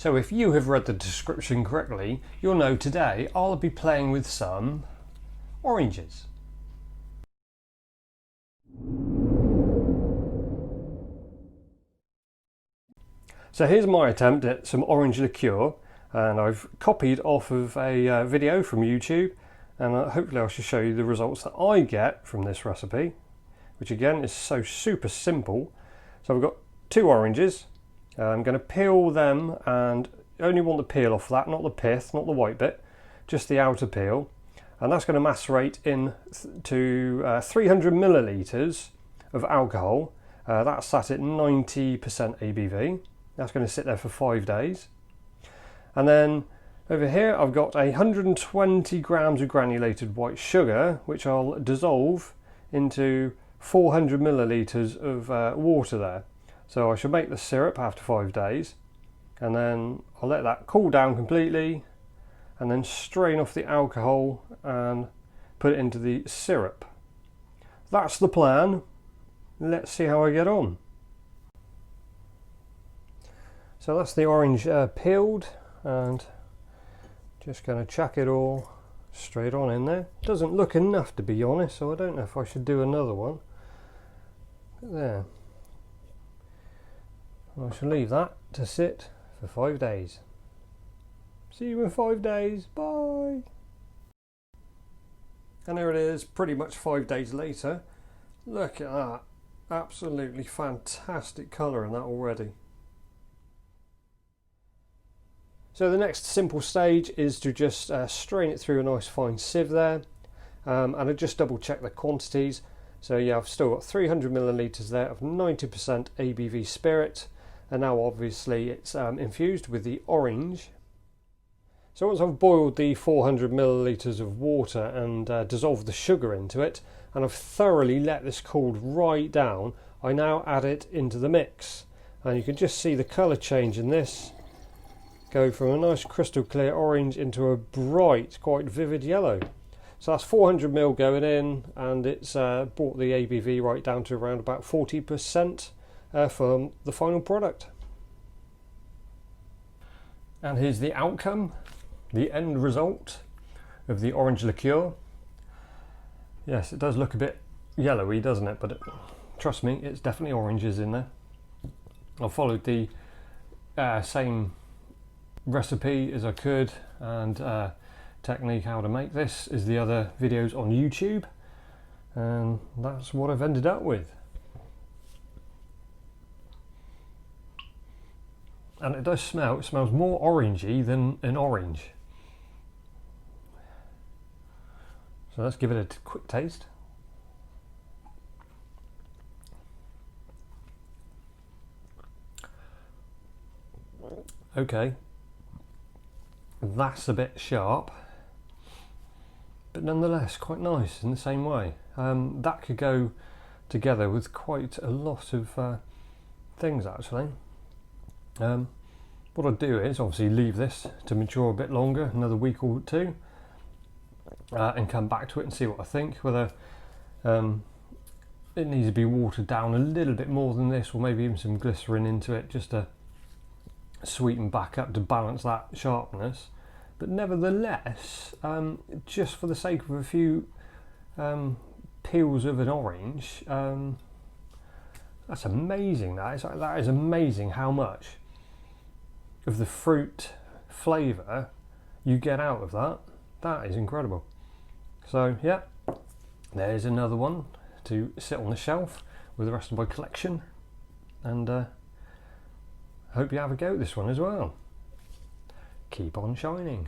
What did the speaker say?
So if you have read the description correctly, you'll know today I'll be playing with some oranges. So here's my attempt at some orange liqueur, and I've copied off of a video from YouTube, and hopefully I shall show you the results that I get from this recipe, which again is so super simple. So I've got 2 oranges. I'm going to peel them, and I only want the peel off that, not the pith, not the white bit, just the outer peel. And that's going to macerate into 300 millilitres of alcohol. That's sat at 90% ABV. That's going to sit there for 5 days. And then over here I've got 120 grams of granulated white sugar, which I'll dissolve into 400 millilitres of water there. So I shall make the syrup after 5 days, and then I'll let that cool down completely, and then strain off the alcohol and put it into the syrup. That's the plan. Let's see how I get on. So that's the orange peeled, and just going to chuck it all straight on in there. Doesn't look enough, to be honest, so I don't know if I should do another one. But there. I shall leave that to sit for 5 days. See you in 5 days. Bye. And there it is, pretty much 5 days later. Look at that. Absolutely fantastic colour in that already. So the next simple stage is to just strain it through a nice fine sieve there, and I just double check the quantities. So yeah, I've still got 300 millilitres there of 90% ABV spirit, and now obviously it's infused with the orange. So once I've boiled the 400 millilitres of water and dissolved the sugar into it, and I've thoroughly let this cool right down, I now add it into the mix, and you can just see the colour change in this. Go from a nice crystal clear orange into a bright, quite vivid yellow. So that's 400 ml going in, and it's brought the ABV right down to around about 40% for the final product. And here's the outcome, the end result of the orange liqueur. Yes, it does look a bit yellowy, doesn't it? But trust me, it's definitely oranges in there. I followed the same recipe as I could, and technique how to make this is the other videos on YouTube, and that's what I've ended up with. And it smells more orangey than an orange. So let's give it a quick taste. Okay, that's a bit sharp, but nonetheless quite nice in the same way. That could go together with quite a lot of things actually. What I'll do is obviously leave this to mature a bit longer, another week or two, and come back to it and see what I think, whether it needs to be watered down a little bit more than this, or maybe even some glycerin into it just to sweeten back up to balance that sharpness. But nevertheless, just for the sake of a few peels of an orange, that's amazing. That is amazing how much of the fruit flavour you get out of that. That is incredible. So yeah, there's another one to sit on the shelf with the rest of my collection, and hope you have a go at this one as well. Keep on shining.